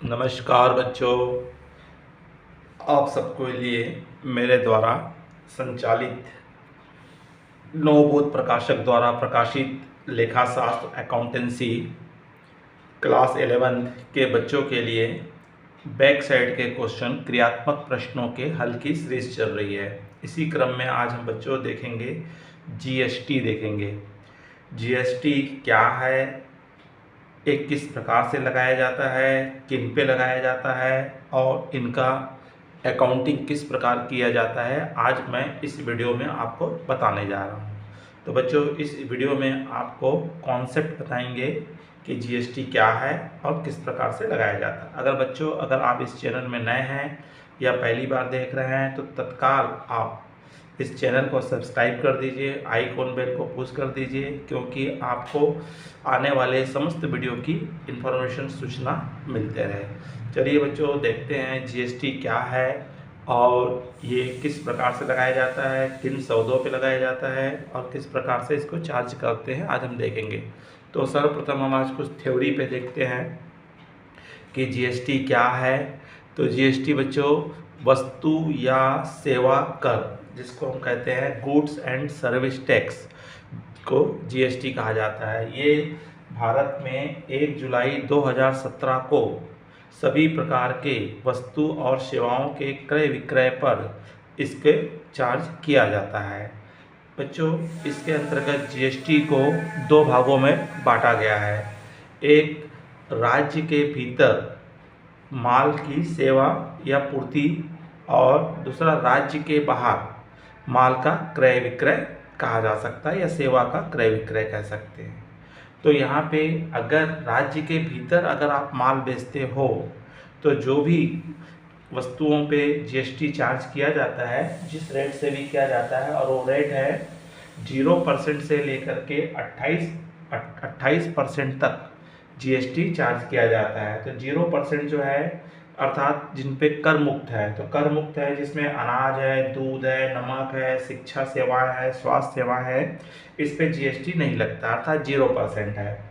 नमस्कार बच्चों, आप सबको लिए मेरे द्वारा संचालित नवबोध प्रकाशक द्वारा प्रकाशित लेखाशास्त्र अकाउंटेंसी क्लास 11 के बच्चों के लिए बैक साइड के क्वेश्चन क्रियात्मक प्रश्नों के हल की सीरीज चल रही है। इसी क्रम में आज हम बच्चों देखेंगे जीएसटी देखेंगे। जीएसटी क्या है, एक किस प्रकार से लगाया जाता है, किन पे लगाया जाता है और इनका अकाउंटिंग किस प्रकार किया जाता है, आज मैं इस वीडियो में आपको बताने जा रहा हूँ। तो बच्चों, इस वीडियो में आपको कॉन्सेप्ट बताएंगे कि जीएसटी क्या है और किस प्रकार से लगाया जाता है। अगर आप इस चैनल में नए हैं या पहली बार देख रहे हैं तो तत्काल आप इस चैनल को सब्सक्राइब कर दीजिए, आइकॉन बेल को पुश कर दीजिए, क्योंकि आपको आने वाले समस्त वीडियो की इन्फॉर्मेशन सूचना मिलते रहे। चलिए बच्चों, देखते हैं जीएसटी क्या है और ये किस प्रकार से लगाया जाता है, किन सौदों पे लगाया जाता है और किस प्रकार से इसको चार्ज करते हैं, आज हम देखेंगे। तो सर्वप्रथम हम आज कुछ थ्योरी पे देखते हैं कि जीएसटी क्या है। तो जीएसटी बच्चों वस्तु या सेवा कर, जिसको हम कहते हैं गुड्स एंड सर्विस टैक्स, को जीएसटी कहा जाता है। ये भारत में 1 जुलाई 2017 को सभी प्रकार के वस्तु और सेवाओं के क्रय विक्रय पर इसके चार्ज किया जाता है। बच्चों, इसके अंतर्गत जीएसटी को दो भागों में बांटा गया है। एक, राज्य के भीतर माल की सेवा या पूर्ति, और दूसरा राज्य के बाहर माल का क्रय विक्रय कहा जा सकता है या सेवा का क्रय विक्रय कह सकते हैं। तो यहाँ पे अगर राज्य के भीतर अगर आप माल बेचते हो तो जो भी वस्तुओं पे जीएसटी चार्ज किया जाता है, जिस रेट से भी किया जाता है, और वो रेट है 0% से लेकर के 28% तक जीएसटी चार्ज किया जाता है। तो 0% जो है अर्थात जिन पे कर मुक्त है, तो कर मुक्त है जिसमें अनाज है, दूध है, नमक है, शिक्षा सेवाएं है, स्वास्थ्य सेवा है, इस पे जीएसटी नहीं लगता, अर्थात 0% है।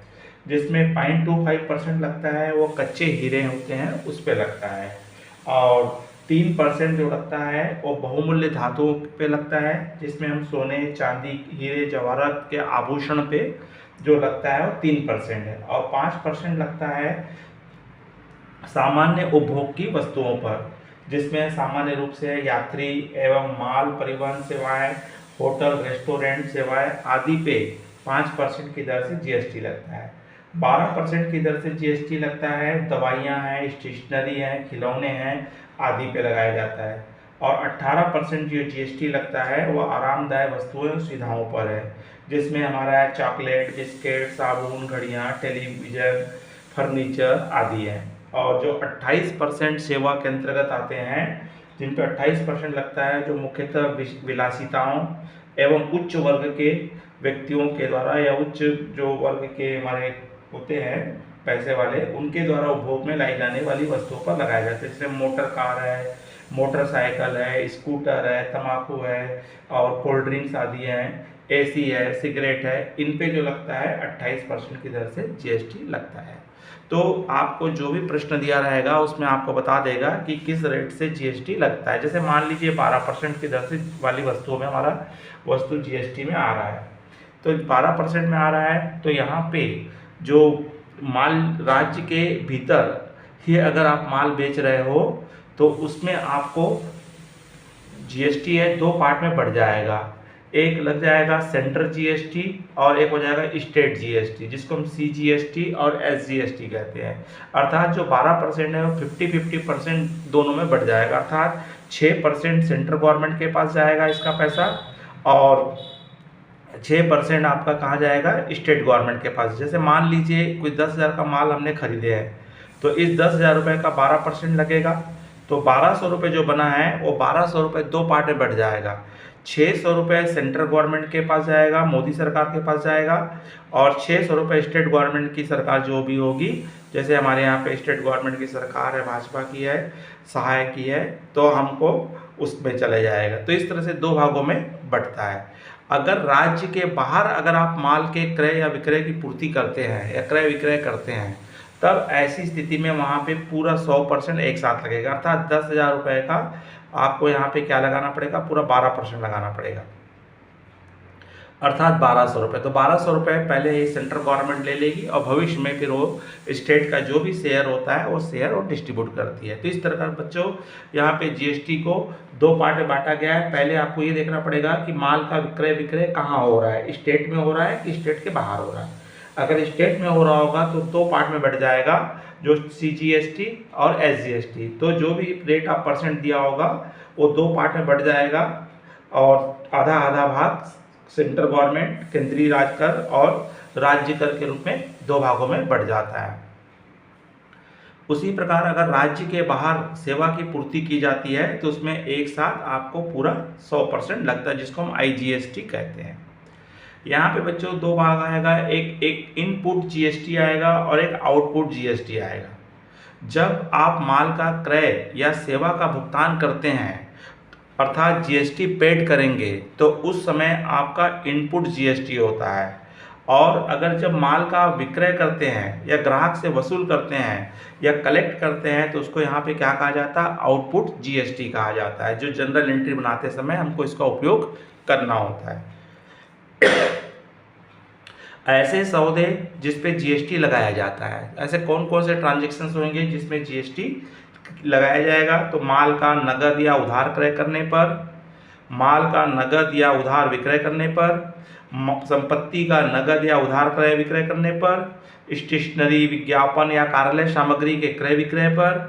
जिसमें 0.25% लगता है वो कच्चे हीरे होते हैं, उस पे लगता है। और 3% जो लगता है वो बहुमूल्य धातुओं पे लगता है, जिसमें हम सोने, चांदी, हीरे, जवाहरात के आभूषण पे जो लगता है वो 3% है। और 5% लगता है सामान्य उपभोग की वस्तुओं पर, जिसमें सामान्य रूप से यात्री एवं माल परिवहन सेवाएं, होटल रेस्टोरेंट सेवाएं आदि पे 5% की दर से जीएसटी लगता है। 12% की दर से जीएसटी लगता है दवाइयां हैं, स्टेशनरी हैं, खिलौने हैं आदि पे लगाया जाता है। और 18% जो जीएसटी लगता है वो आरामदायक वस्तुएं और सुविधाओं पर है, जिसमें हमारा चॉकलेट, बिस्किट, साबुन, घड़ियाँ, टेलीविज़न, फर्नीचर आदि है। और जो 28% सेवा के अंतर्गत आते हैं, जिन पर 28% लगता है, जो मुख्यतः विलासिताओं एवं उच्च वर्ग के व्यक्तियों के द्वारा या उच्च जो वर्ग के हमारे होते हैं पैसे वाले, उनके द्वारा उपभोग में लाई जाने वाली वस्तुओं पर लगाया जाता है। जैसे मोटर कार है, मोटरसाइकिल है, स्कूटर है, तम्बाकू है और कोल्ड ड्रिंक्स आदि हैं, एसी है, सिगरेट है, इन पे जो लगता है 28% की दर से जीएसटी लगता है। तो आपको जो भी प्रश्न दिया रहेगा उसमें आपको बता देगा कि किस रेट से जीएसटी लगता है। जैसे मान लीजिए 12% की दर से वाली वस्तुओं में हमारा वस्तु जीएसटी में आ रहा है, तो 12% में आ रहा है, तो यहाँ पे जो माल राज्य के भीतर ही अगर आप माल बेच रहे हो तो उसमें आपको जीएसटी है दो पार्ट में बढ़ जाएगा। एक लग जाएगा सेंट्रल जीएसटी और एक हो जाएगा स्टेट जीएसटी, जिसको हम सीजीएसटी और एसजीएसटी कहते हैं। अर्थात जो 12% है वो 50-50% दोनों में बढ़ जाएगा, अर्थात 6% सेंट्रल गवर्नमेंट के पास जाएगा इसका पैसा और 6% आपका कहाँ जाएगा, स्टेट गवर्नमेंट के पास। जैसे मान लीजिए कोई 10,000 का माल हमने खरीदे हैं, तो इस 10,000 रुपये का 12% लगेगा, तो 1200 रुपये जो बना है वो 1200 रुपये दो पार्ट में बढ़ जाएगा। 600 रुपये सेंट्रल गवर्नमेंट के पास जाएगा, मोदी सरकार के पास जाएगा, और 600 रुपये स्टेट गवर्नमेंट की सरकार जो भी होगी, जैसे हमारे यहाँ पे स्टेट गवर्नमेंट की सरकार है, भाजपा की है, सहायक की है, तो हमको उसमें चले जाएगा। तो इस तरह से दो भागों में बढ़ता है। अगर राज्य के बाहर अगर आप माल के क्रय या विक्रय की पूर्ति करते हैं या क्रय विक्रय करते हैं, तब ऐसी स्थिति में वहाँ पे पूरा 100% एक साथ लगेगा, अर्थात 10,000 रुपये का आपको यहाँ पे क्या लगाना पड़ेगा, पूरा 12% लगाना पड़ेगा, अर्थात 1200 रुपये। तो 1200 रुपये पहले ये सेंट्रल गवर्नमेंट ले लेगी और भविष्य में फिर वो स्टेट का जो भी शेयर होता है वो शेयर और डिस्ट्रीब्यूट करती है। तो इस तरह का बच्चों यहाँ पे जीएसटी को दो पार्ट में बांटा गया है। पहले आपको ये देखना पड़ेगा कि माल का विक्रय कहाँ हो रहा है, स्टेट में हो रहा है कि स्टेट के बाहर हो रहा है। अगर स्टेट में हो रहा होगा तो दो पार्ट में बढ़ जाएगा, जो CGST और SGST। तो जो भी रेट ऑफ परसेंट दिया होगा वो दो पार्ट में बढ़ जाएगा और आधा आधा भाग सेंट्रल गवर्नमेंट केंद्रीय राज कर और राज्य कर के रूप में दो भागों में बढ़ जाता है। उसी प्रकार अगर राज्य के बाहर सेवा की पूर्ति की जाती है तो उसमें एक साथ आपको पूरा 100% लगता है, जिसको हम IGST कहते हैं। यहाँ पे बच्चों दो भाग आएगा, एक इनपुट GST आएगा और एक आउटपुट GST आएगा। जब आप माल का क्रय या सेवा का भुगतान करते हैं अर्थात GST पेड करेंगे तो उस समय आपका इनपुट GST होता है, और अगर जब माल का विक्रय करते हैं या ग्राहक से वसूल करते हैं या कलेक्ट करते हैं तो उसको यहाँ पे क्या कहा जाता है, आउटपुट GST कहा जाता है, जो जनरल एंट्री बनाते समय हमको इसका उपयोग करना होता है। ऐसे सौदे जिस पे GST लगाया जाता है, ऐसे कौन कौन से ट्रांजेक्शन्स होंगे जिसमें GST लगाया जाएगा, तो माल का नगद या उधार क्रय करने पर, माल का नगद या उधार विक्रय करने पर, संपत्ति का नगद या उधार क्रय विक्रय करने पर, स्टेशनरी विज्ञापन या कार्यालय सामग्री के क्रय विक्रय पर,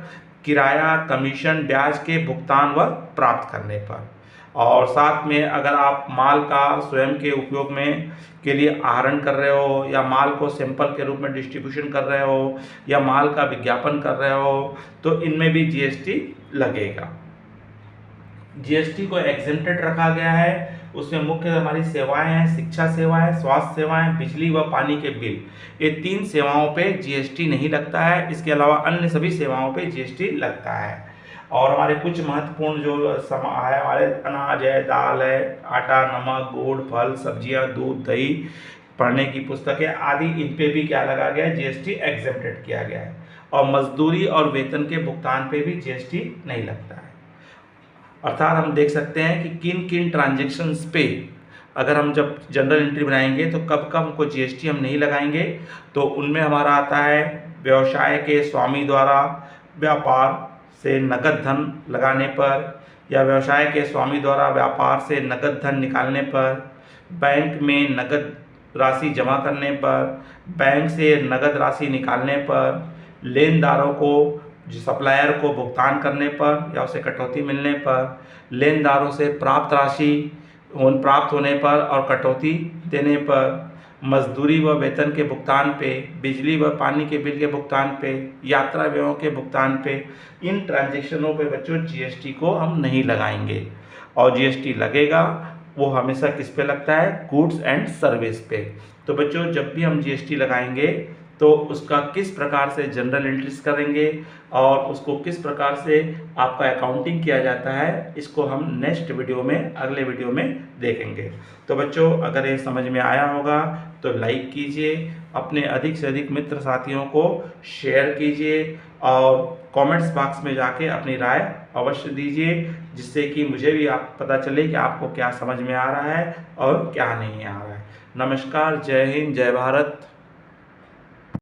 किराया कमीशन ब्याज के भुगतान व प्राप्त करने पर, और साथ में अगर आप माल का स्वयं के उपयोग में के लिए आहरण कर रहे हो या माल को सैंपल के रूप में डिस्ट्रीब्यूशन कर रहे हो या माल का विज्ञापन कर रहे हो तो इनमें भी GST लगेगा। GST को एग्जेम्प्टेड रखा गया है। उसमें मुख्य हमारी सेवाएं हैं, शिक्षा सेवाएं, स्वास्थ्य सेवाएं, बिजली व पानी के बिल। ये 3 सेवाओं पे GST नहीं लगता है, इसके अलावा अन्य सभी सेवाओं पे GST लगता है। और हमारे कुछ महत्वपूर्ण जो है, हमारे अनाज है, दाल है, आटा, नमक, गुड़, फल, सब्जियां, दूध, दही, पढ़ने की पुस्तकें आदि, इन पे भी क्या लगा गया है, GST एग्जेम्प्टेड किया गया है। और मजदूरी और वेतन के भुगतान पे भी GST नहीं लगता है। अर्थात हम देख सकते हैं कि किन किन ट्रांजेक्शन्स पे अगर हम जब जनरल एंट्री बनाएंगे तो कब कब हमको GST हम नहीं लगाएंगे। तो उनमें हमारा आता है व्यवसाय के स्वामी द्वारा व्यापार से नगद धन लगाने पर, या व्यवसाय के स्वामी द्वारा व्यापार से नगद धन निकालने पर, बैंक में नगद राशि जमा करने पर, बैंक से नगद राशि निकालने पर, लेनदारों को सप्लायर को भुगतान करने पर या उसे कटौती मिलने पर, लेनदारों से प्राप्त राशि प्राप्त होने पर और कटौती देने पर, मजदूरी व वेतन के भुगतान पे, बिजली व पानी के बिल के भुगतान पे, यात्रा व्ययों के भुगतान पे, इन ट्रांजैक्शनों पे बच्चों GST को हम नहीं लगाएंगे। और GST लगेगा वो हमेशा किस पे लगता है, गुड्स एंड सर्विस पे। तो बच्चों जब भी हम GST लगाएंगे तो उसका किस प्रकार से जनरल एंट्रीज करेंगे और उसको किस प्रकार से आपका अकाउंटिंग किया जाता है, इसको हम नेक्स्ट वीडियो में, अगले वीडियो में देखेंगे। तो बच्चों अगर ये समझ में आया होगा तो लाइक कीजिए, अपने अधिक से अधिक मित्र साथियों को शेयर कीजिए और कमेंट्स बॉक्स में जाके अपनी राय अवश्य दीजिए, जिससे कि मुझे भी आप पता चले कि आपको क्या समझ में आ रहा है और क्या नहीं आ रहा है। नमस्कार, जय हिंद, जय भारत।